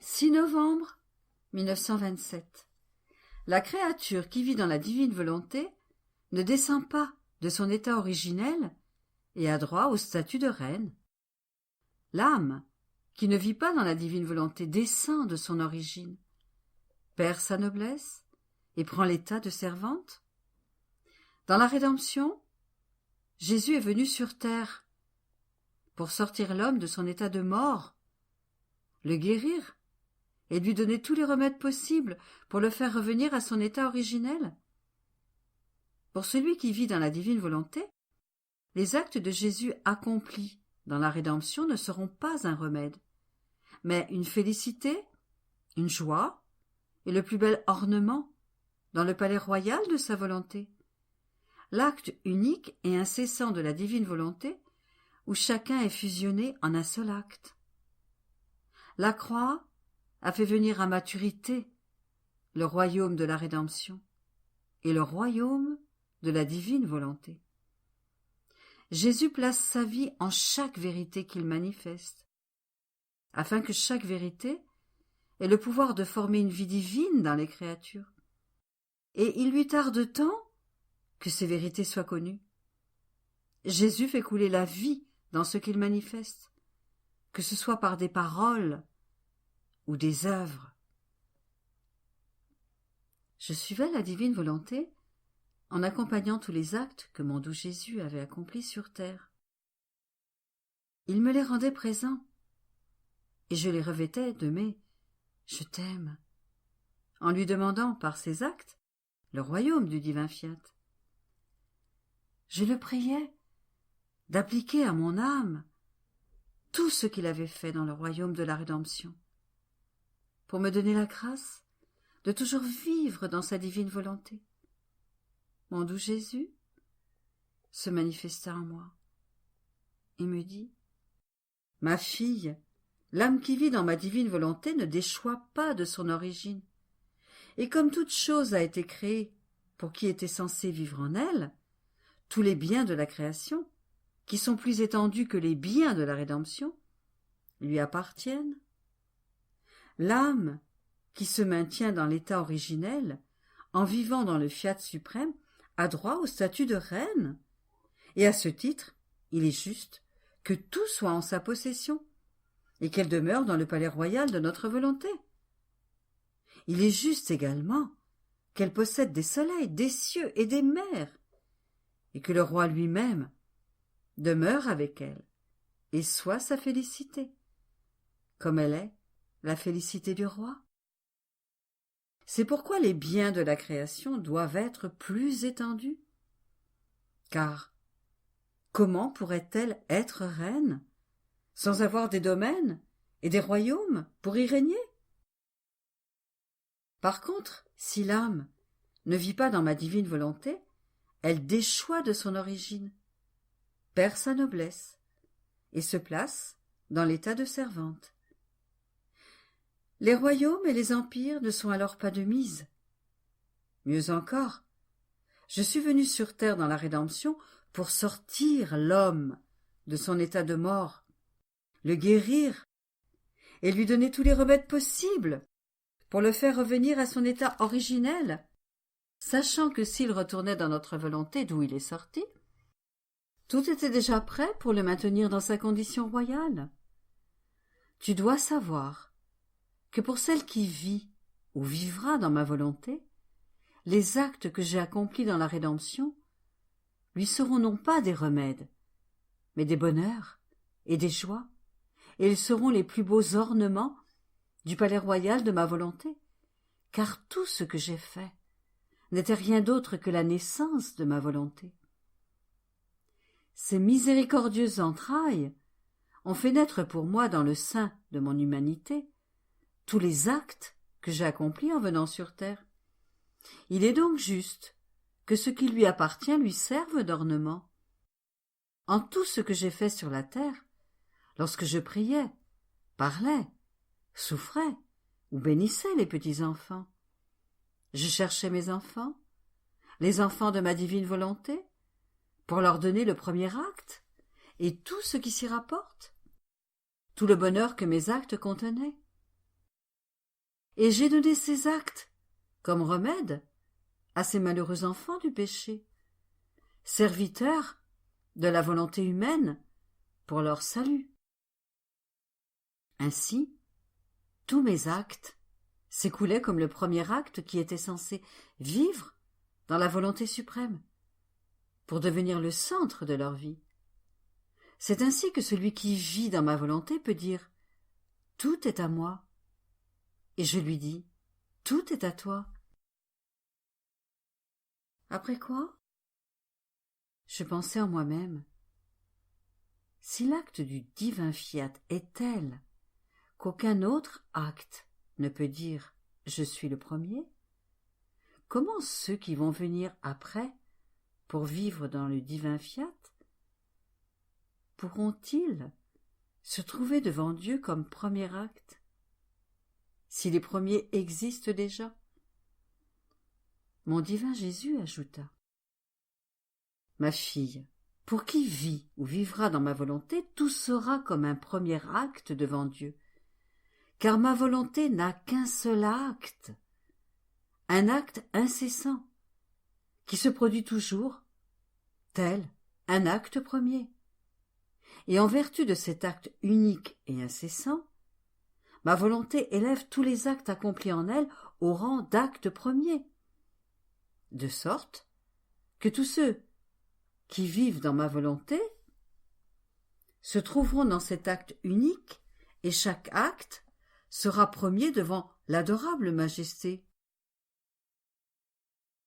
6 novembre 1927. La créature qui vit dans la divine volonté ne descend pas de son état originel et a droit au statut de reine. L'âme, qui ne vit pas dans la divine volonté, descend de son origine, perd sa noblesse et prend l'état de servante. Dans la rédemption, Jésus est venu sur terre pour sortir l'homme de son état de mort, le guérir et lui donner tous les remèdes possibles pour le faire revenir à son état originel. Pour celui qui vit dans la divine volonté, les actes de Jésus accomplis dans la rédemption ne seront pas un remède, mais une félicité, une joie et le plus bel ornement dans le palais royal de sa volonté. L'acte unique et incessant de la divine volonté, où chacun est fusionné en un seul acte. La croix a fait venir à maturité le royaume de la rédemption et le royaume de la divine volonté. Jésus place sa vie en chaque vérité qu'il manifeste, afin que chaque vérité ait le pouvoir de former une vie divine dans les créatures. Et il lui tarde tant que ces vérités soient connues. Jésus fait couler la vie dans ce qu'il manifeste, que ce soit par des paroles ou des œuvres. Je suivais la divine volonté en accompagnant tous les actes que mon doux Jésus avait accomplis sur terre. Il me les rendait présents, et je les revêtais de mes « je t'aime », en lui demandant par ces actes le royaume du divin fiat. Je le priais d'appliquer à mon âme tout ce qu'il avait fait dans le royaume de la rédemption, pour me donner la grâce de toujours vivre dans sa divine volonté. Mon doux Jésus se manifesta en moi et me dit « Ma fille, l'âme qui vit dans ma divine volonté ne déchoit pas de son origine. Et comme toute chose a été créée pour qui était censé vivre en elle, tous les biens de la création, qui sont plus étendus que les biens de la rédemption, lui appartiennent. L'âme qui se maintient dans l'état originel, en vivant dans le fiat suprême, a droit au statut de reine. Et à ce titre, il est juste que tout soit en sa possession, et qu'elle demeure dans le palais royal de notre volonté. Il est juste également qu'elle possède des soleils, des cieux et des mers, et que le roi lui-même demeure avec elle, et soit sa félicité, comme elle est la félicité du roi. C'est pourquoi les biens de la création doivent être plus étendus. Car comment pourrait-elle être reine sans avoir des domaines et des royaumes pour y régner? Par contre, si l'âme ne vit pas dans ma divine volonté, elle déchoit de son origine, perd sa noblesse et se place dans l'état de servante. Les royaumes et les empires ne sont alors pas de mise. Mieux encore, je suis venu sur terre dans la rédemption pour sortir l'homme de son état de mort, le guérir et lui donner tous les remèdes possibles pour le faire revenir à son état originel, sachant que s'il retournait dans notre volonté d'où il est sorti, tout était déjà prêt pour le maintenir dans sa condition royale. Tu dois savoir que pour celle qui vit ou vivra dans ma volonté, les actes que j'ai accomplis dans la rédemption lui seront non pas des remèdes, mais des bonheurs et des joies, et ils seront les plus beaux ornements du palais royal de ma volonté, car tout ce que j'ai fait n'était rien d'autre que la naissance de ma volonté. Ces miséricordieuses entrailles ont fait naître pour moi dans le sein de mon humanité tous les actes que j'ai accomplis en venant sur terre. Il est donc juste que ce qui lui appartient lui serve d'ornement. En tout ce que j'ai fait sur la terre, lorsque je priais, parlais, souffrais ou bénissais les petits enfants, je cherchais mes enfants, les enfants de ma divine volonté, pour leur donner le premier acte et tout ce qui s'y rapporte, tout le bonheur que mes actes contenaient. et j'ai donné ces actes comme remède à ces malheureux enfants du péché, serviteurs de la volonté humaine pour leur salut. Ainsi, tous mes actes s'écoulaient comme le premier acte qui était censé vivre dans la volonté suprême, pour devenir le centre de leur vie. C'est ainsi que celui qui vit dans ma volonté peut dire « Tout est à moi » et je lui dis « Tout est à toi ». Après quoi, je pensais en moi-même, si l'acte du divin fiat est tel qu'aucun autre acte ne peut dire « je suis le premier », comment ceux qui vont venir après pour vivre dans le divin fiat pourront-ils se trouver devant Dieu comme premier acte, si les premiers existent déjà? Mon divin Jésus ajouta « Ma fille, pour qui vit ou vivra dans ma volonté, tout sera comme un premier acte devant Dieu, car ma volonté n'a qu'un seul acte, un acte incessant, qui se produit toujours, tel un acte premier. Et en vertu de cet acte unique et incessant, ma volonté élève tous les actes accomplis en elle au rang d'acte premier, de sorte que tous ceux qui vivent dans ma volonté se trouveront dans cet acte unique et chaque acte sera premier devant l'adorable majesté.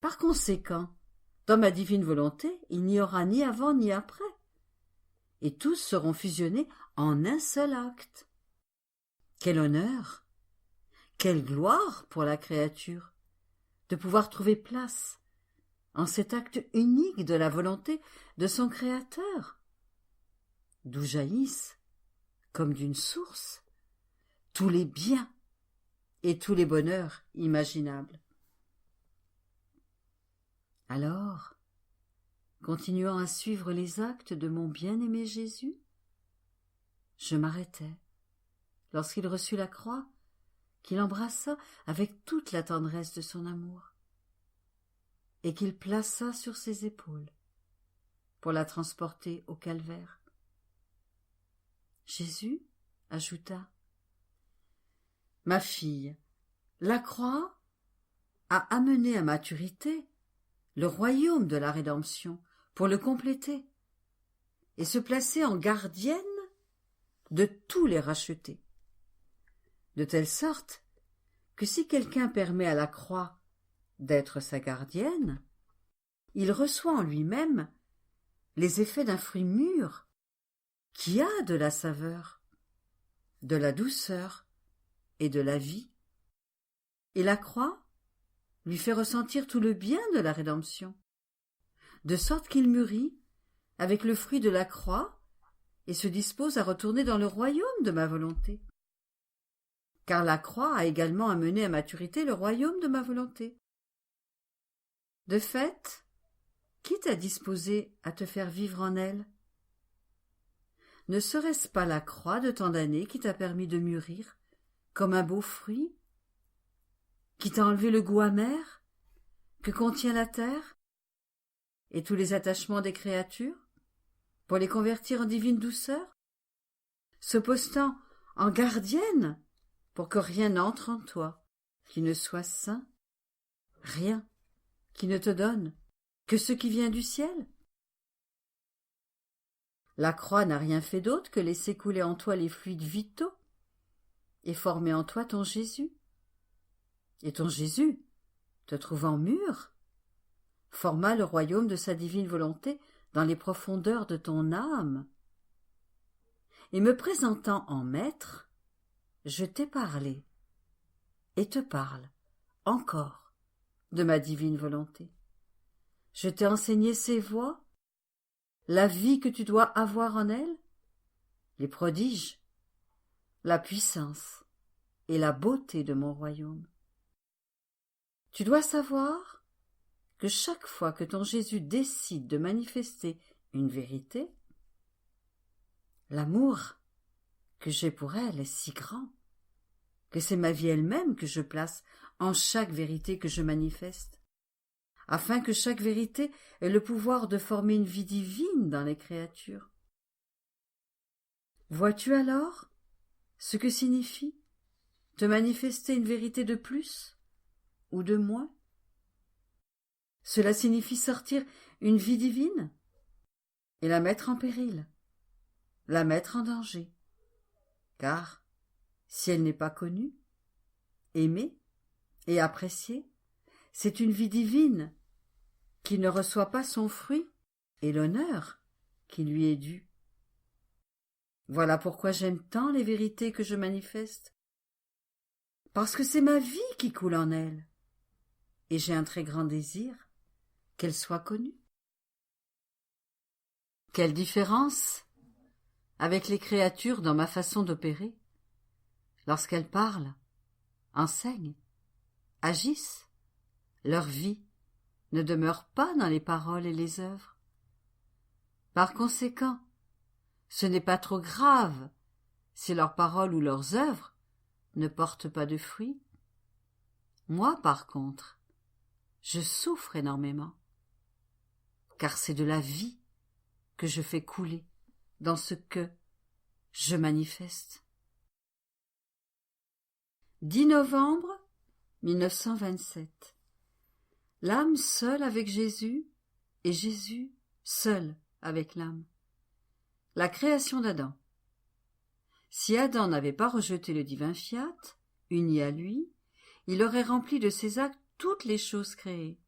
Par conséquent, dans ma divine volonté, il n'y aura ni avant ni après, et tous seront fusionnés en un seul acte. Quel honneur, quelle gloire pour la créature de pouvoir trouver place en cet acte unique de la volonté de son Créateur, d'où jaillissent, comme d'une source, tous les biens et tous les bonheurs imaginables. Alors, continuant à suivre les actes de mon bien-aimé Jésus, je m'arrêtai, lorsqu'il reçut la croix, qu'il embrassa avec toute la tendresse de son amour, et qu'il plaça sur ses épaules, pour la transporter au calvaire. Jésus ajouta « Ma fille, la croix a amené à maturité le royaume de la rédemption pour le compléter et se placer en gardienne de tous les rachetés, de telle sorte que si quelqu'un permet à la croix d'être sa gardienne, il reçoit en lui-même les effets d'un fruit mûr qui a de la saveur, de la douceur et de la vie, et la croix lui fait ressentir tout le bien de la rédemption, de sorte qu'il mûrit avec le fruit de la croix et se dispose à retourner dans le royaume de ma volonté. Car la croix a également amené à maturité le royaume de ma volonté. De fait, qui t'a disposé à te faire vivre en elle? Ne serait-ce pas la croix de tant d'années qui t'a permis de mûrir comme un beau fruit, qui t'a enlevé le goût amer que contient la terre et tous les attachements des créatures, pour les convertir en divine douceur, se postant en gardienne pour que rien n'entre en toi qui ne soit saint, rien qui ne te donne que ce qui vient du ciel? La croix n'a rien fait d'autre que laisser couler en toi les fluides vitaux et former en toi ton Jésus. Et ton Jésus, te trouvant mûr, forma le royaume de sa divine volonté dans les profondeurs de ton âme. Et me présentant en maître, je t'ai parlé et te parle encore de ma divine volonté. Je t'ai enseigné ses voies, la vie que tu dois avoir en elle, les prodiges, la puissance et la beauté de mon royaume. Tu dois savoir que chaque fois que ton Jésus décide de manifester une vérité, l'amour que j'ai pour elle est si grand que c'est ma vie elle-même que je place en chaque vérité que je manifeste, afin que chaque vérité ait le pouvoir de former une vie divine dans les créatures. Vois-tu alors ce que signifie te manifester une vérité de plus ou de moins? Cela signifie sortir une vie divine et la mettre en péril, la mettre en danger, car si elle n'est pas connue, aimée et appréciée, c'est une vie divine qui ne reçoit pas son fruit et l'honneur qui lui est dû. Voilà pourquoi j'aime tant les vérités que je manifeste, parce que c'est ma vie qui coule en elles, et j'ai un très grand désir qu'elles soient connues. Quelle différence avec les créatures dans ma façon d'opérer, lorsqu'elles parlent, enseignent, agissent, leur vie ne demeure pas dans les paroles et les œuvres. Par conséquent, ce n'est pas trop grave si leurs paroles ou leurs œuvres ne portent pas de fruits. Moi, par contre, je souffre énormément, car c'est de la vie que je fais couler dans ce que je manifeste. 10 novembre 1927. L'âme seule avec Jésus et Jésus seul avec l'âme. La création d'Adam. Si Adam n'avait pas rejeté le divin fiat, uni à lui, il aurait rempli de ses actes toutes les choses créées.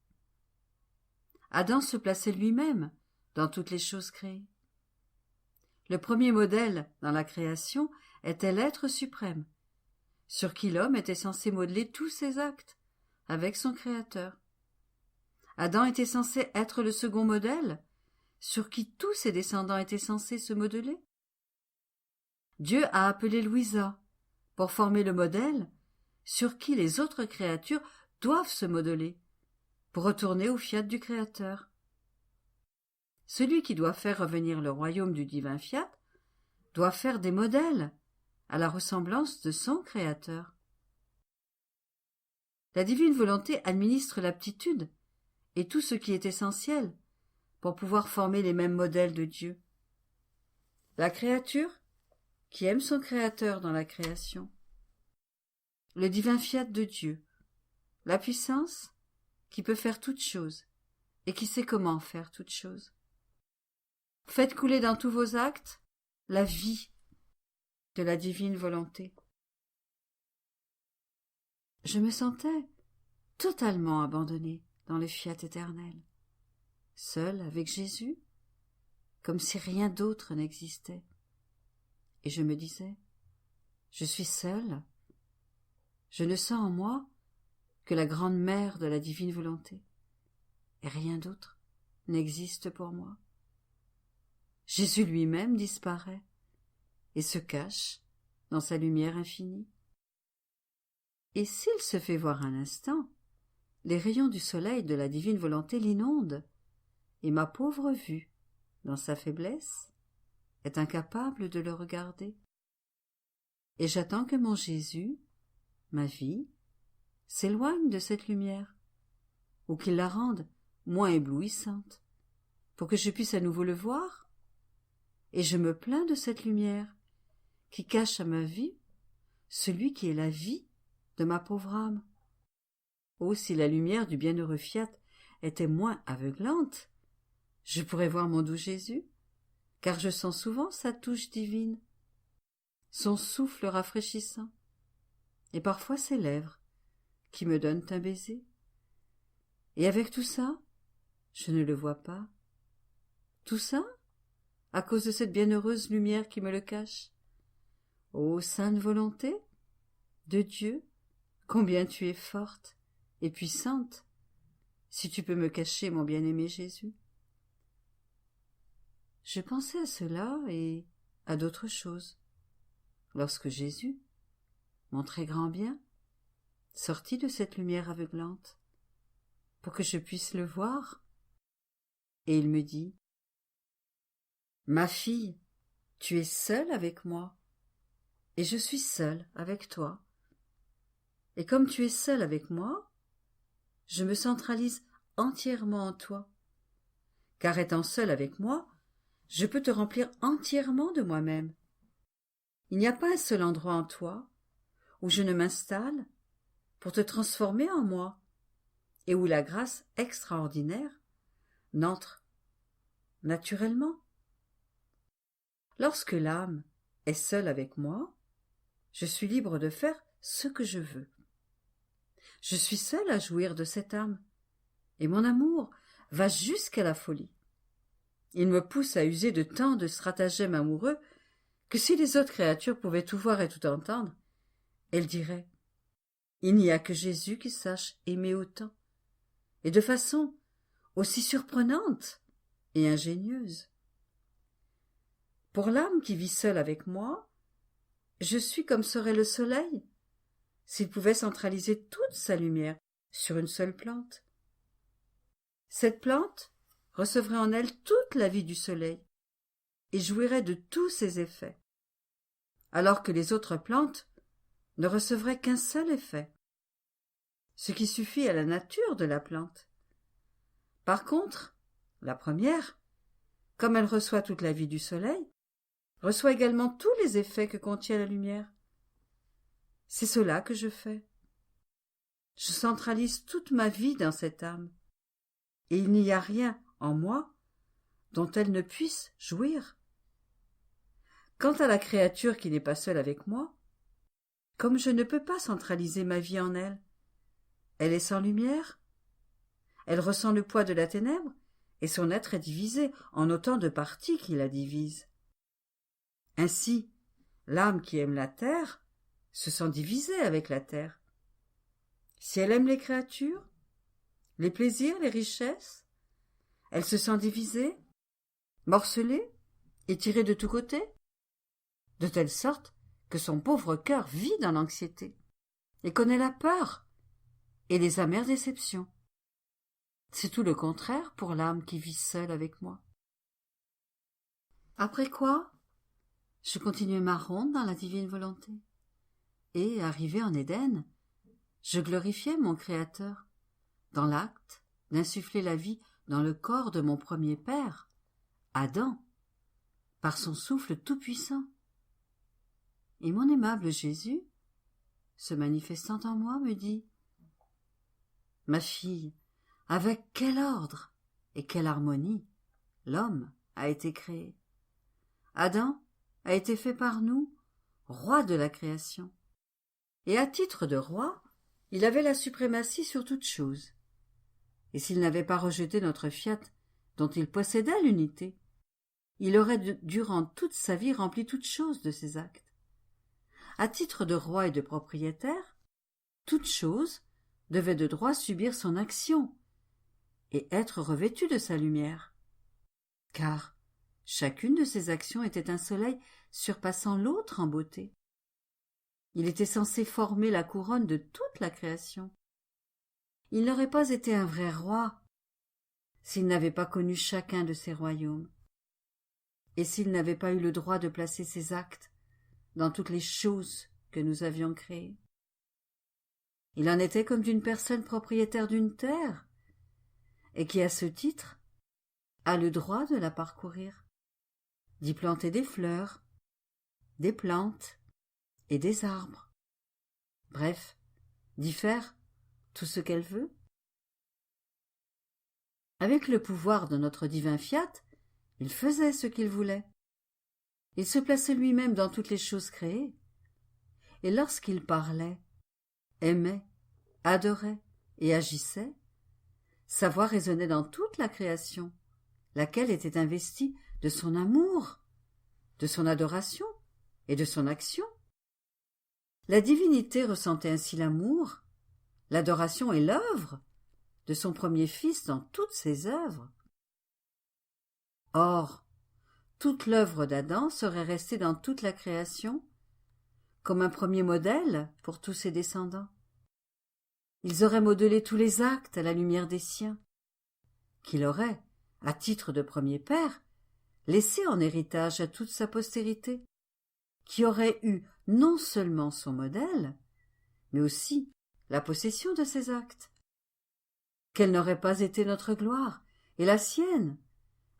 Adam se plaçait lui-même dans toutes les choses créées. Le premier modèle dans la création était l'être suprême, sur qui l'homme était censé modeler tous ses actes, avec son Créateur. Adam était censé être le second modèle, sur qui tous ses descendants étaient censés se modeler. Dieu a appelé Louisa pour former le modèle sur qui les autres créatures doivent se modeler, pour retourner au fiat du Créateur. Celui qui doit faire revenir le royaume du divin fiat doit faire des modèles à la ressemblance de son Créateur. La divine volonté administre l'aptitude et tout ce qui est essentiel pour pouvoir former les mêmes modèles de Dieu. La créature qui aime son Créateur dans la création, le divin fiat de Dieu, la puissance qui peut faire toutes choses et qui sait comment faire toutes choses. Faites couler dans tous vos actes la vie de la divine volonté. Je me sentais totalement abandonnée dans le fiat éternel, seule avec Jésus, comme si rien d'autre n'existait. Et je me disais, je suis seule, je ne sens en moi que la grande mère de la divine volonté, et rien d'autre n'existe pour moi. Jésus lui-même disparaît et se cache dans sa lumière infinie. Et s'il se fait voir un instant, les rayons du soleil de la divine volonté l'inondent, et ma pauvre vue, dans sa faiblesse, est incapable de le regarder. Et j'attends que mon Jésus, ma vie, s'éloigne de cette lumière, ou qu'il la rende moins éblouissante, pour que je puisse à nouveau le voir. Et je me plains de cette lumière, qui cache à ma vie celui qui est la vie de ma pauvre âme. Oh, si la lumière du bienheureux fiat était moins aveuglante, je pourrais voir mon doux Jésus, car je sens souvent sa touche divine, son souffle rafraîchissant, et parfois ses lèvres qui me donnent un baiser. Et avec tout ça, je ne le vois pas. Tout ça, à cause de cette bienheureuse lumière qui me le cache. Ô sainte volonté de Dieu, combien tu es forte et puissante, si tu peux me cacher mon bien-aimé Jésus. Je pensais à cela et à d'autres choses, lorsque Jésus, mon très grand bien, sortit de cette lumière aveuglante, pour que je puisse le voir, et il me dit, « Ma fille, tu es seule avec moi, et je suis seule avec toi. Et comme tu es seul avec moi, je me centralise entièrement en toi. Car étant seul avec moi, je peux te remplir entièrement de moi-même. Il n'y a pas un seul endroit en toi où je ne m'installe pour te transformer en moi et où la grâce extraordinaire n'entre naturellement. Lorsque l'âme est seule avec moi, je suis libre de faire ce que je veux. Je suis seul à jouir de cette âme, et mon amour va jusqu'à la folie. Il me pousse à user de tant de stratagèmes amoureux que si les autres créatures pouvaient tout voir et tout entendre, elles diraient « Il n'y a que Jésus qui sache aimer autant, et de façon aussi surprenante et ingénieuse. » Pour l'âme qui vit seule avec moi, je suis comme serait le soleil s'il pouvait centraliser toute sa lumière sur une seule plante. Cette plante recevrait en elle toute la vie du soleil et jouirait de tous ses effets, alors que les autres plantes ne recevraient qu'un seul effet, ce qui suffit à la nature de la plante. Par contre, la première, comme elle reçoit toute la vie du soleil, reçoit également tous les effets que contient la lumière. C'est cela que je fais. Je centralise toute ma vie dans cette âme, et il n'y a rien en moi dont elle ne puisse jouir. Quant à la créature qui n'est pas seule avec moi, comme je ne peux pas centraliser ma vie en elle, elle est sans lumière, elle ressent le poids de la ténèbre, et son être est divisé en autant de parties qui la divisent. Ainsi, l'âme qui aime la terre se sent divisée avec la terre. Si elle aime les créatures, les plaisirs, les richesses, elle se sent divisée, morcelée et tirée de tous côtés, de telle sorte que son pauvre cœur vit dans l'anxiété et connaît la peur et les amères déceptions. C'est tout le contraire pour l'âme qui vit seule avec moi. Après quoi, je continuai ma ronde dans la divine volonté, et, arrivé en Éden, je glorifiai mon Créateur, dans l'acte d'insuffler la vie dans le corps de mon premier père, Adam, par son souffle tout-puissant. Et mon aimable Jésus, se manifestant en moi, me dit « Ma fille, avec quel ordre et quelle harmonie l'homme a été créé. Adam a été fait par nous, roi de la création. Et à titre de roi, il avait la suprématie sur toute chose. Et s'il n'avait pas rejeté notre fiat, dont il possédait l'unité, il aurait durant toute sa vie rempli toute chose de ses actes. À titre de roi et de propriétaire, toute chose devait de droit subir son action et être revêtue de sa lumière, car chacune de ses actions était un soleil surpassant l'autre en beauté. Il était censé former la couronne de toute la création. Il n'aurait pas été un vrai roi s'il n'avait pas connu chacun de ses royaumes, et s'il n'avait pas eu le droit de placer ses actes dans toutes les choses que nous avions créées. Il en était comme d'une personne propriétaire d'une terre, et qui, à ce titre, a le droit de la parcourir, d'y planter des fleurs, des plantes et des arbres. Bref, d'y faire tout ce qu'elle veut. Avec le pouvoir de notre divin fiat, il faisait ce qu'il voulait. Il se plaçait lui-même dans toutes les choses créées, et lorsqu'il parlait, aimait, adorait et agissait, sa voix résonnait dans toute la création, laquelle était investie de son amour, de son adoration et de son action. La divinité ressentait ainsi l'amour, l'adoration et l'œuvre de son premier fils dans toutes ses œuvres. Or, toute l'œuvre d'Adam serait restée dans toute la création comme un premier modèle pour tous ses descendants. Ils auraient modelé tous les actes à la lumière des siens, qu'il aurait, à titre de premier père, laissé en héritage à toute sa postérité, qui aurait eu non seulement son modèle, mais aussi la possession de ces actes. Quelle n'aurait pas été notre gloire et la sienne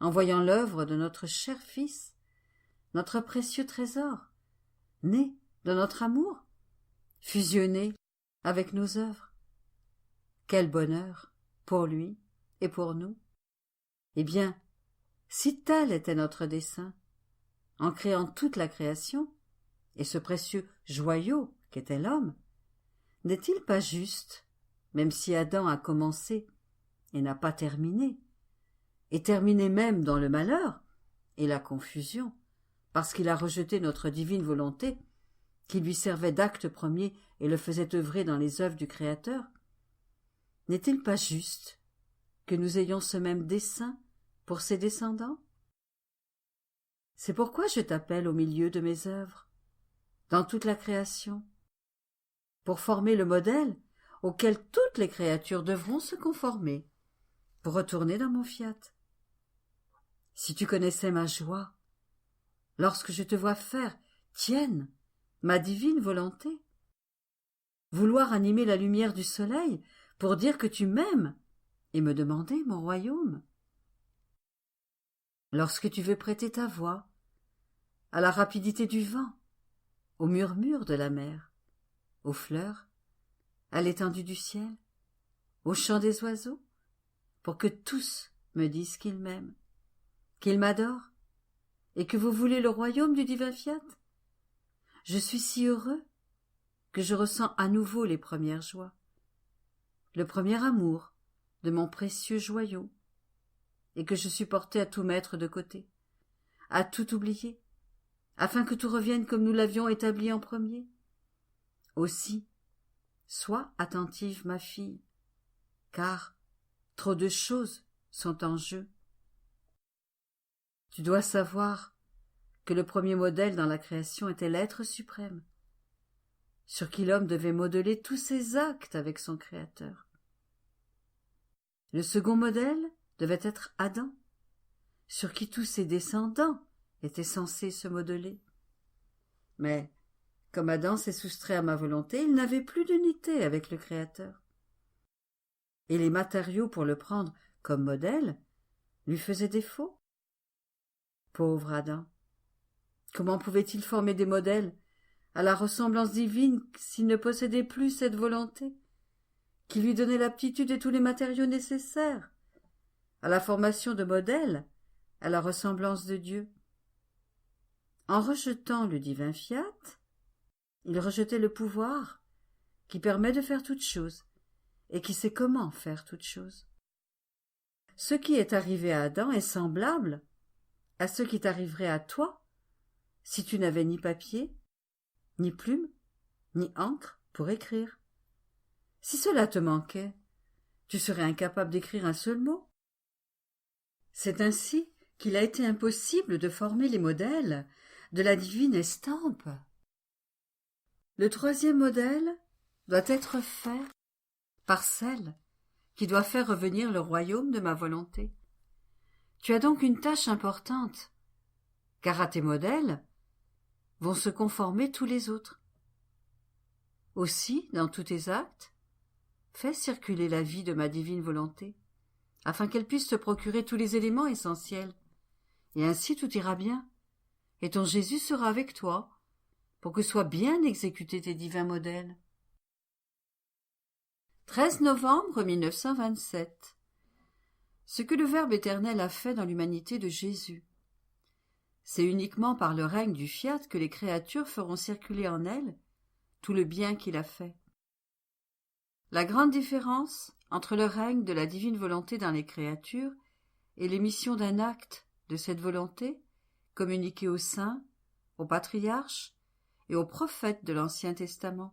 en voyant l'œuvre de notre cher Fils, notre précieux trésor, né de notre amour, fusionné avec nos œuvres. Quel bonheur pour lui et pour nous. Eh bien, si tel était notre dessein, en créant toute la création, et ce précieux joyau qu'était l'homme, n'est-il pas juste, même si Adam a commencé et n'a pas terminé, et terminé même dans le malheur et la confusion, parce qu'il a rejeté notre divine volonté, qui lui servait d'acte premier et le faisait œuvrer dans les œuvres du Créateur? N'est-il pas juste que nous ayons ce même dessein pour ses descendants? C'est pourquoi je t'appelle au milieu de mes œuvres, dans toute la création, pour former le modèle auquel toutes les créatures devront se conformer, pour retourner dans mon fiat. Si tu connaissais ma joie, lorsque je te vois faire, tienne, ma divine volonté, vouloir animer la lumière du soleil pour dire que tu m'aimes et me demander mon royaume. Lorsque tu veux prêter ta voix à la rapidité du vent, au murmure de la mer, aux fleurs, à l'étendue du ciel, au chant des oiseaux, pour que tous me disent qu'ils m'aiment, qu'ils m'adorent, et que vous voulez le royaume du divin fiat. Je suis si heureux que je ressens à nouveau les premières joies, le premier amour de mon précieux joyau, et que je suis porté à tout mettre de côté, à tout oublier, afin que tout revienne comme nous l'avions établi en premier. Aussi, sois attentive, ma fille, car trop de choses sont en jeu. Tu dois savoir que le premier modèle dans la création était l'être suprême, sur qui l'homme devait modeler tous ses actes avec son Créateur. Le second modèle devait être Adam, sur qui tous ses descendants étaient censés se modeler. Mais, comme Adam s'est soustrait à ma volonté, il n'avait plus d'unité avec le Créateur. Et les matériaux pour le prendre comme modèle lui faisaient défaut. Pauvre Adam! Comment pouvait-il former des modèles à la ressemblance divine s'il ne possédait plus cette volonté qui lui donnait l'aptitude et tous les matériaux nécessaires à la formation de modèles à la ressemblance de Dieu? En rejetant le divin fiat, il rejetait le pouvoir qui permet de faire toute chose et qui sait comment faire toute chose. Ce qui est arrivé à Adam est semblable à ce qui t'arriverait à toi si tu n'avais ni papier, ni plume, ni encre pour écrire. Si cela te manquait, tu serais incapable d'écrire un seul mot. C'est ainsi qu'il a été impossible de former les modèles de la divine estampe. Le troisième modèle doit être fait par celle qui doit faire revenir le royaume de ma volonté. Tu as donc une tâche importante, car à tes modèles vont se conformer tous les autres. Aussi, dans tous tes actes, fais circuler la vie de ma divine volonté, afin qu'elle puisse te procurer tous les éléments essentiels, et ainsi tout ira bien, et ton Jésus sera avec toi, pour que soient bien exécutés tes divins modèles. 13 novembre 1927. Ce que le Verbe éternel a fait dans l'humanité de Jésus. C'est uniquement par le règne du fiat que les créatures feront circuler en elles tout le bien qu'il a fait. La grande différence entre le règne de la divine volonté dans les créatures et l'émission d'un acte de cette volonté, communiqué aux saints, aux patriarches et aux prophètes de l'Ancien Testament.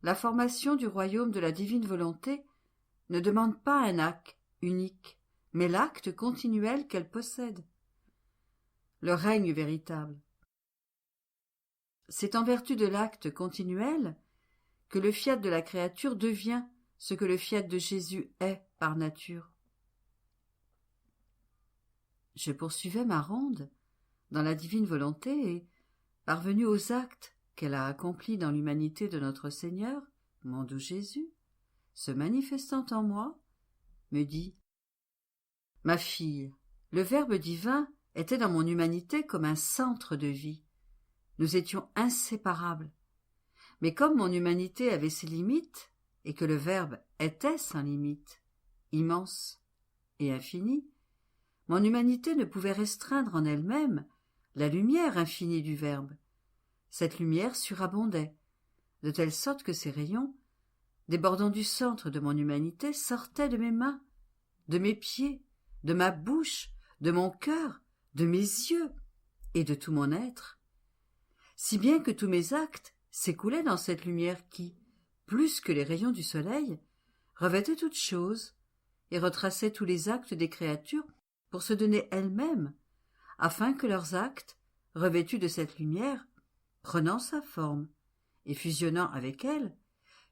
La formation du royaume de la divine volonté ne demande pas un acte unique, mais l'acte continuel qu'elle possède. Le règne véritable. C'est en vertu de l'acte continuel que le fiat de la créature devient ce que le fiat de Jésus est par nature. Je poursuivais ma ronde dans la divine volonté et, parvenue aux actes qu'elle a accomplis dans l'humanité de notre Seigneur, mon doux Jésus, se manifestant en moi, me dit « Ma fille, le Verbe divin était dans mon humanité comme un centre de vie. Nous étions inséparables. Mais comme mon humanité avait ses limites, et que le Verbe était sans limite, immense et infini, mon humanité ne pouvait restreindre en elle-même la lumière infinie du Verbe. Cette lumière surabondait, de telle sorte que ses rayons, débordant du centre de mon humanité, sortaient de mes mains, de mes pieds, de ma bouche, de mon cœur, de mes yeux et de tout mon être, si bien que tous mes actes s'écoulaient dans cette lumière qui, plus que les rayons du soleil, revêtait toutes choses et retraçait tous les actes des créatures pour se donner elles-mêmes, afin que leurs actes, revêtus de cette lumière, prenant sa forme et fusionnant avec elle,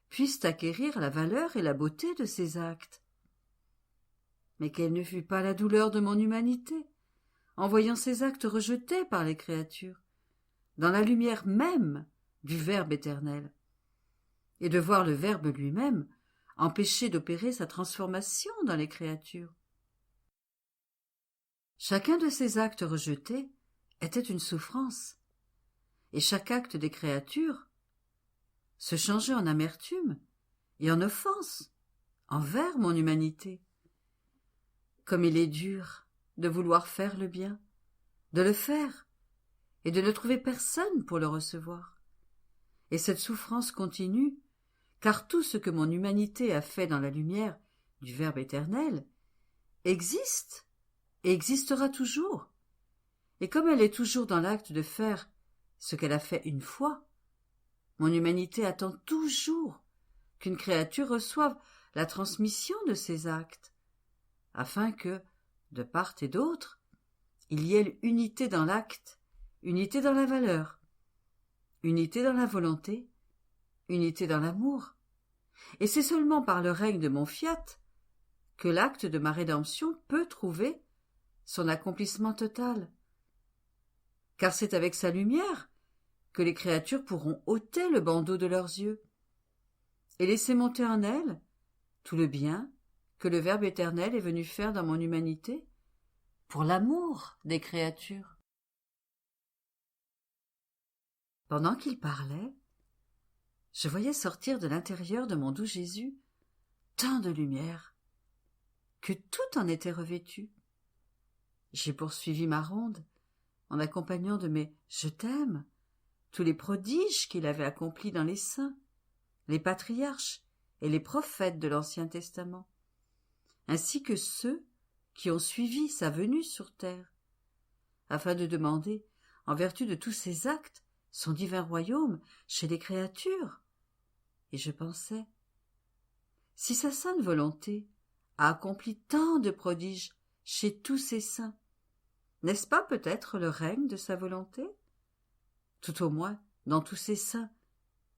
puissent acquérir la valeur et la beauté de ces actes. Mais quelle ne fut pas la douleur de mon humanité, en voyant ces actes rejetés par les créatures, dans la lumière même du Verbe éternel, et de voir le Verbe lui-même empêché d'opérer sa transformation dans les créatures. Chacun de ces actes rejetés était une souffrance, et chaque acte des créatures se changeait en amertume et en offense envers mon humanité. Comme il est dur de vouloir faire le bien, de le faire, et de ne trouver personne pour le recevoir. Et cette souffrance continue, car tout ce que mon humanité a fait dans la lumière du Verbe éternel existe et existera toujours. Et comme elle est toujours dans l'acte de faire ce qu'elle a fait une fois, mon humanité attend toujours qu'une créature reçoive la transmission de ses actes, afin que, de part et d'autre, il y ait unité dans l'acte, unité dans la valeur, unité dans la volonté, unité dans l'amour. Et c'est seulement par le règne de mon fiat que l'acte de ma rédemption peut trouver son accomplissement total. Car c'est avec sa lumière que les créatures pourront ôter le bandeau de leurs yeux et laisser monter en elles tout le bien que le Verbe éternel est venu faire dans mon humanité pour l'amour des créatures. Pendant qu'il parlait, je voyais sortir de l'intérieur de mon doux Jésus tant de lumière que tout en était revêtu. J'ai poursuivi ma ronde en accompagnant de mes « je t'aime » tous les prodiges qu'il avait accomplis dans les saints, les patriarches et les prophètes de l'Ancien Testament, ainsi que ceux qui ont suivi sa venue sur terre, afin de demander, en vertu de tous ses actes, son divin royaume chez les créatures. Et je pensais, si sa sainte volonté a accompli tant de prodiges chez tous ses saints, n'est-ce pas peut-être le règne de sa volonté? Tout au moins dans tous ses saints,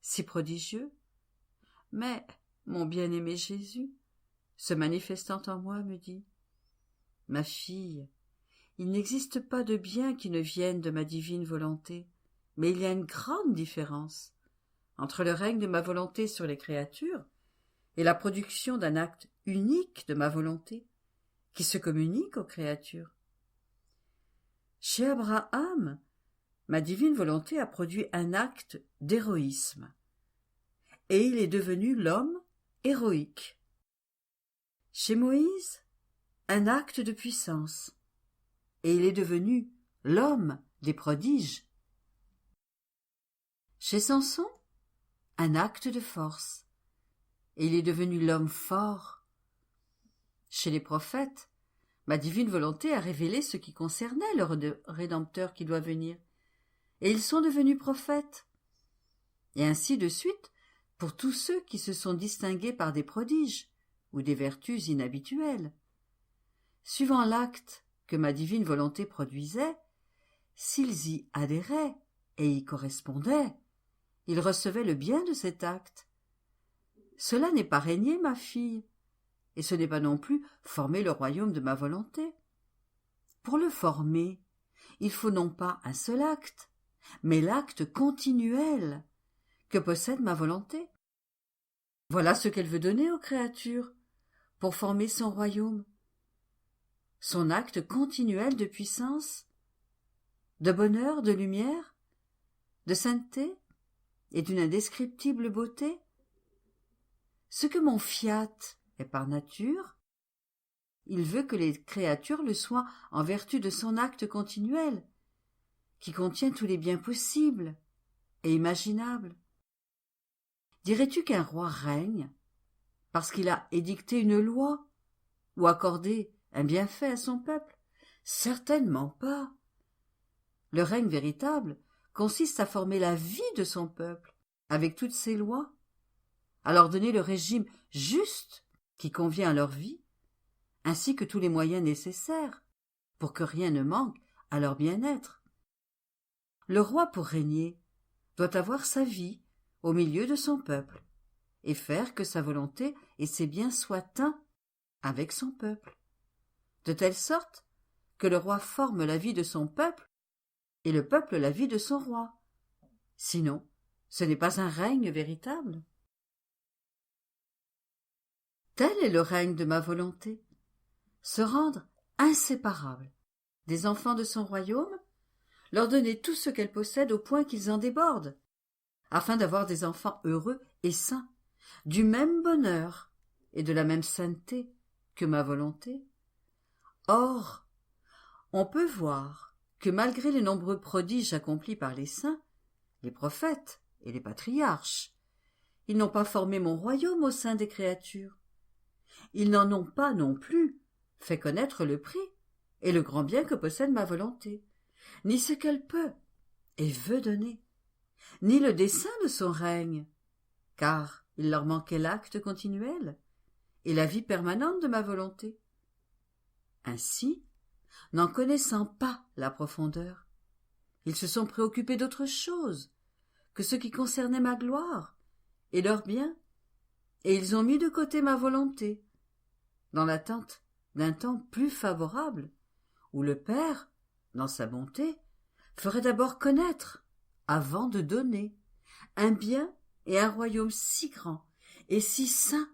si prodigieux. Mais mon bien-aimé Jésus, se manifestant en moi, me dit « Ma fille, il n'existe pas de bien qui ne vienne de ma divine volonté, mais il y a une grande différence entre le règne de ma volonté sur les créatures et la production d'un acte unique de ma volonté qui se communique aux créatures. Chez Abraham, ma divine volonté a produit un acte d'héroïsme, et il est devenu l'homme héroïque. Chez Moïse, un acte de puissance, et il est devenu l'homme des prodiges. Chez Samson, un acte de force, et il est devenu l'homme fort. Chez les prophètes, ma divine volonté a révélé ce qui concernait le Rédempteur qui doit venir, et ils sont devenus prophètes. Et ainsi de suite pour tous ceux qui se sont distingués par des prodiges ou des vertus inhabituelles. Suivant l'acte que ma divine volonté produisait, s'ils y adhéraient et y correspondaient, ils recevaient le bien de cet acte. Cela n'est pas régner, ma fille, et ce n'est pas non plus former le royaume de ma volonté. Pour le former, il faut non pas un seul acte, mais l'acte continuel que possède ma volonté. Voilà ce qu'elle veut donner aux créatures pour former son royaume. Son acte continuel de puissance, de bonheur, de lumière, de sainteté et d'une indescriptible beauté. Ce que mon fiat est par nature, il veut que les créatures le soient en vertu de son acte continuel, qui contient tous les biens possibles et imaginables. Dirais-tu qu'un roi règne parce qu'il a édicté une loi ou accordé un bienfait à son peuple? Certainement pas. Le règne véritable consiste à former la vie de son peuple avec toutes ses lois, à leur donner le régime juste qui convient à leur vie, ainsi que tous les moyens nécessaires pour que rien ne manque à leur bien-être. Le roi, pour régner, doit avoir sa vie au milieu de son peuple et faire que sa volonté et ses biens soient un avec son peuple, de telle sorte que le roi forme la vie de son peuple et le peuple la vie de son roi. Sinon, ce n'est pas un règne véritable. Tel est le règne de ma volonté, se rendre inséparables des enfants de son royaume, leur donner tout ce qu'elle possède au point qu'ils en débordent, afin d'avoir des enfants heureux et sains, du même bonheur et de la même sainteté que ma volonté. Or, on peut voir que malgré les nombreux prodiges accomplis par les saints, les prophètes et les patriarches, ils n'ont pas formé mon royaume au sein des créatures. Ils n'en ont pas non plus fait connaître le prix et le grand bien que possède ma volonté, ni ce qu'elle peut et veut donner, ni le dessein de son règne, car il leur manquait l'acte continuel et la vie permanente de ma volonté. Ainsi, n'en connaissant pas la profondeur, ils se sont préoccupés d'autre chose que ce qui concernait ma gloire et leur bien, et ils ont mis de côté ma volonté, dans l'attente d'un temps plus favorable, où le Père, dans sa bonté, ferait d'abord connaître, avant de donner, un bien et un royaume si grand et si saint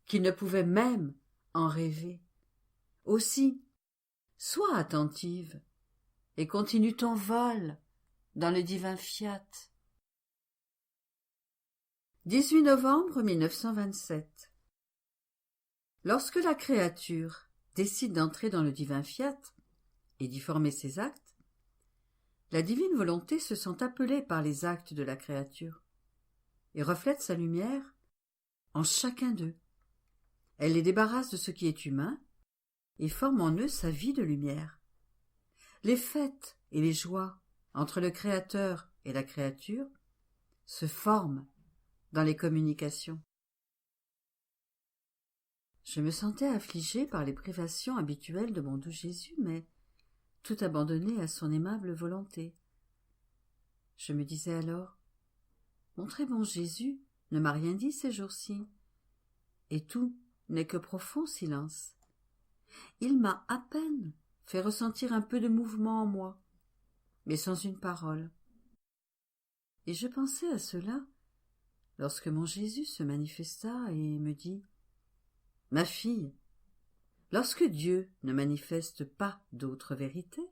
qu'ils ne pouvaient même en rêver. Aussi, sois attentive et continue ton vol dans le divin fiat. 18 novembre 1927. Lorsque la créature décide d'entrer dans le divin fiat et d'y former ses actes, la divine volonté se sent appelée par les actes de la créature et reflète sa lumière en chacun d'eux. Elle les débarrasse de ce qui est humain et forme en eux sa vie de lumière. Les fêtes et les joies entre le Créateur et la créature se forment dans les communications. Je me sentais affligée par les privations habituelles de mon doux Jésus, mais tout abandonné à son aimable volonté. Je me disais alors, mon très bon Jésus ne m'a rien dit ces jours-ci, et tout n'est que profond silence. Il m'a à peine fait ressentir un peu de mouvement en moi, mais sans une parole. Et je pensais à cela lorsque mon Jésus se manifesta et me dit « Ma fille, lorsque Dieu ne manifeste pas d'autre vérité,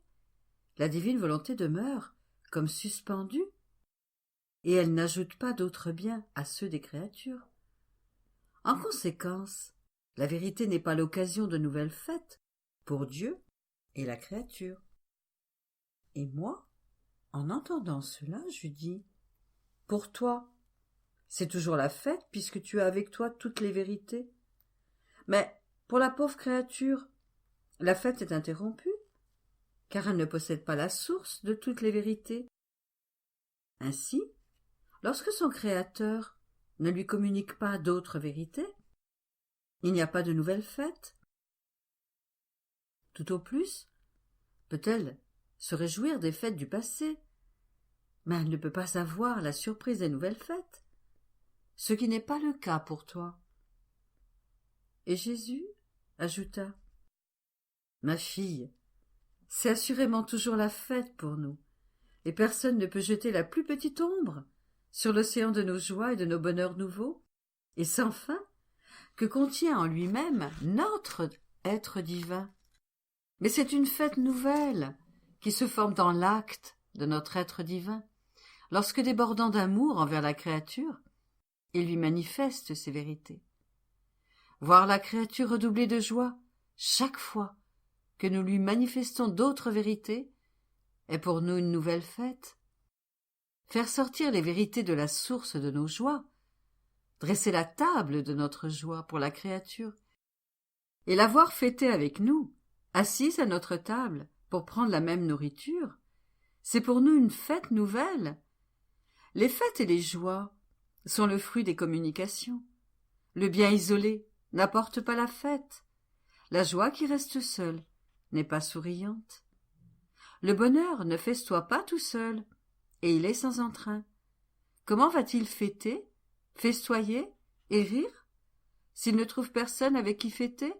la divine volonté demeure comme suspendue, et elle n'ajoute pas d'autres biens à ceux des créatures. En conséquence, la vérité n'est pas l'occasion de nouvelles fêtes pour Dieu et la créature. » Et moi, en entendant cela, je dis « Pour toi, c'est toujours la fête puisque tu as avec toi toutes les vérités. Mais pour la pauvre créature, la fête est interrompue, car elle ne possède pas la source de toutes les vérités. Ainsi, lorsque son Créateur ne lui communique pas d'autres vérités, il n'y a pas de nouvelle fête. Tout au plus, peut-elle se réjouir des fêtes du passé, mais elle ne peut pas savoir la surprise des nouvelles fêtes, ce qui n'est pas le cas pour toi. Et Jésus ajouta « Ma fille, c'est assurément toujours la fête pour nous, et personne ne peut jeter la plus petite ombre sur l'océan de nos joies et de nos bonheurs nouveaux. et sans fin que contient en lui-même notre être divin. Mais c'est une fête nouvelle qui se forme dans l'acte de notre être divin, lorsque débordant d'amour envers la créature, il lui manifeste ses vérités. Voir la créature redoubler de joie chaque fois que nous lui manifestons d'autres vérités est pour nous une nouvelle fête. Faire sortir les vérités de la source de nos joies, dresser la table de notre joie pour la créature, et la voir fêter avec nous, assise à notre table pour prendre la même nourriture, c'est pour nous une fête nouvelle. Les fêtes et les joies sont le fruit des communications. Le bien isolé n'apporte pas la fête. La joie qui reste seule n'est pas souriante. Le bonheur ne festoie pas tout seul, et il est sans entrain. Comment va-t-il fêter, festoyer et rire, s'il ne trouve personne avec qui fêter,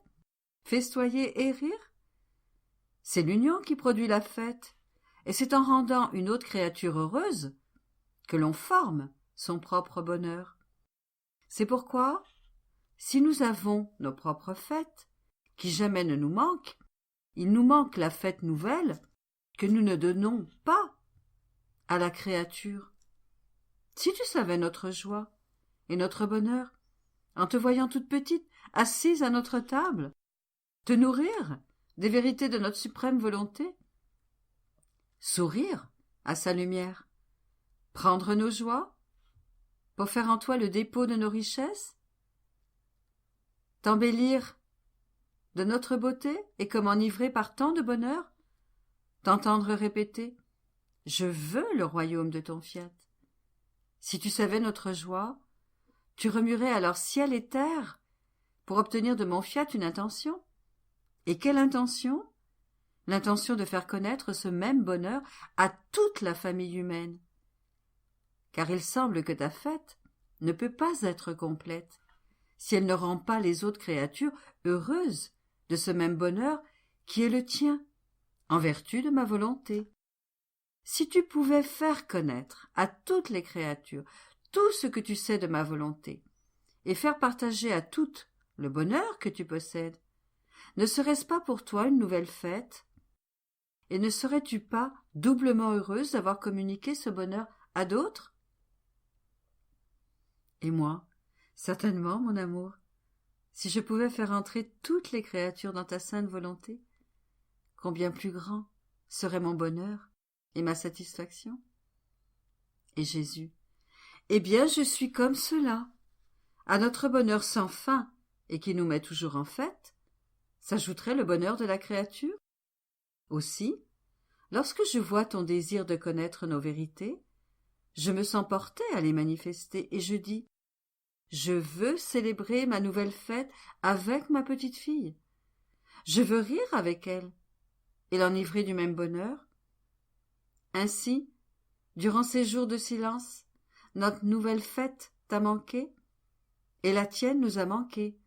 festoyer et rire? C'est l'union qui produit la fête, et c'est en rendant une autre créature heureuse que l'on forme son propre bonheur. C'est pourquoi, si nous avons nos propres fêtes, qui jamais ne nous manquent, il nous manque la fête nouvelle que nous ne donnons pas à la créature. Si tu savais notre joie et notre bonheur, en te voyant toute petite, assise à notre table, te nourrir des vérités de notre suprême volonté, sourire à sa lumière, prendre nos joies pour faire en toi le dépôt de nos richesses, t'embellir de notre beauté et comme enivré par tant de bonheur, t'entendre répéter « Je veux le royaume de ton fiat ». Si tu savais notre joie, tu remuerais alors ciel et terre pour obtenir de mon fiat une intention. Et quelle intention? L'intention de faire connaître ce même bonheur à toute la famille humaine. Car il semble que ta fête ne peut pas être complète si elle ne rend pas les autres créatures heureuses de ce même bonheur qui est le tien, en vertu de ma volonté. Si tu pouvais faire connaître à toutes les créatures tout ce que tu sais de ma volonté, et faire partager à toutes le bonheur que tu possèdes, ne serait-ce pas pour toi une nouvelle fête? Et ne serais-tu pas doublement heureuse d'avoir communiqué ce bonheur à d'autres? Et moi, certainement, mon amour, si je pouvais faire entrer toutes les créatures dans ta sainte volonté, combien plus grand serait mon bonheur et ma satisfaction? Et Jésus, eh bien, je suis comme cela. À notre bonheur sans fin et qui nous met toujours en fête, s'ajouterait le bonheur de la créature. Aussi, lorsque je vois ton désir de connaître nos vérités, je me sens portée à les manifester et je dis « Je veux célébrer ma nouvelle fête avec ma petite fille. Je veux rire avec elle et l'enivrer du même bonheur. » Ainsi, durant ces jours de silence, notre nouvelle fête t'a manqué et la tienne nous a manqué,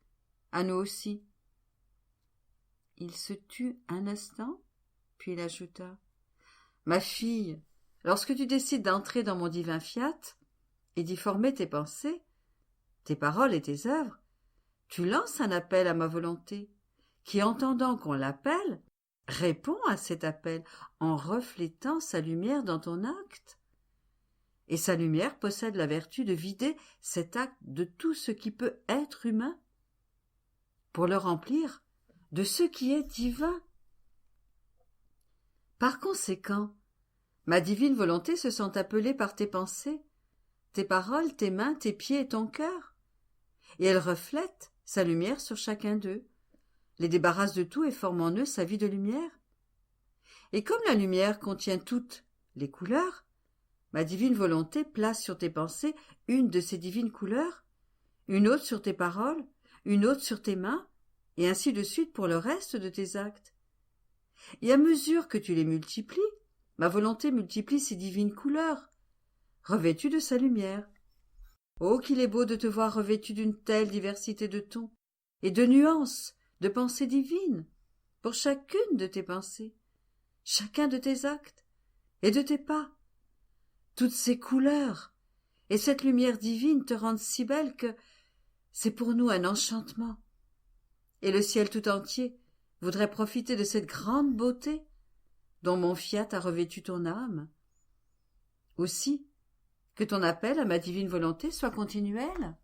à nous aussi. Il se tut un instant, puis il ajouta « Ma fille, lorsque tu décides d'entrer dans mon divin fiat et d'y former tes pensées, tes paroles et tes œuvres, tu lances un appel à ma volonté, qui, entendant qu'on l'appelle, répond à cet appel en reflétant sa lumière dans ton acte. Et sa lumière possède la vertu de vider cet acte de tout ce qui peut être humain, pour le remplir de ce qui est divin. Par conséquent, ma divine volonté se sent appelée par tes pensées, tes paroles, tes mains, tes pieds et ton cœur, et elle reflète sa lumière sur chacun d'eux, les débarrasse de tout et forme en eux sa vie de lumière. Et comme la lumière contient toutes les couleurs, ma divine volonté place sur tes pensées une de ces divines couleurs, une autre sur tes paroles, une autre sur tes mains, et ainsi de suite pour le reste de tes actes. Et à mesure que tu les multiplies, ma volonté multiplie ces divines couleurs, revêtues de sa lumière. Oh, qu'il est beau de te voir revêtue d'une telle diversité de tons et de nuances, de pensées divines, pour chacune de tes pensées, chacun de tes actes et de tes pas. Toutes ces couleurs et cette lumière divine te rendent si belle que, c'est pour nous un enchantement, et le ciel tout entier voudrait profiter de cette grande beauté dont mon fiat a revêtu ton âme. Aussi, que ton appel à ma divine volonté soit continuel.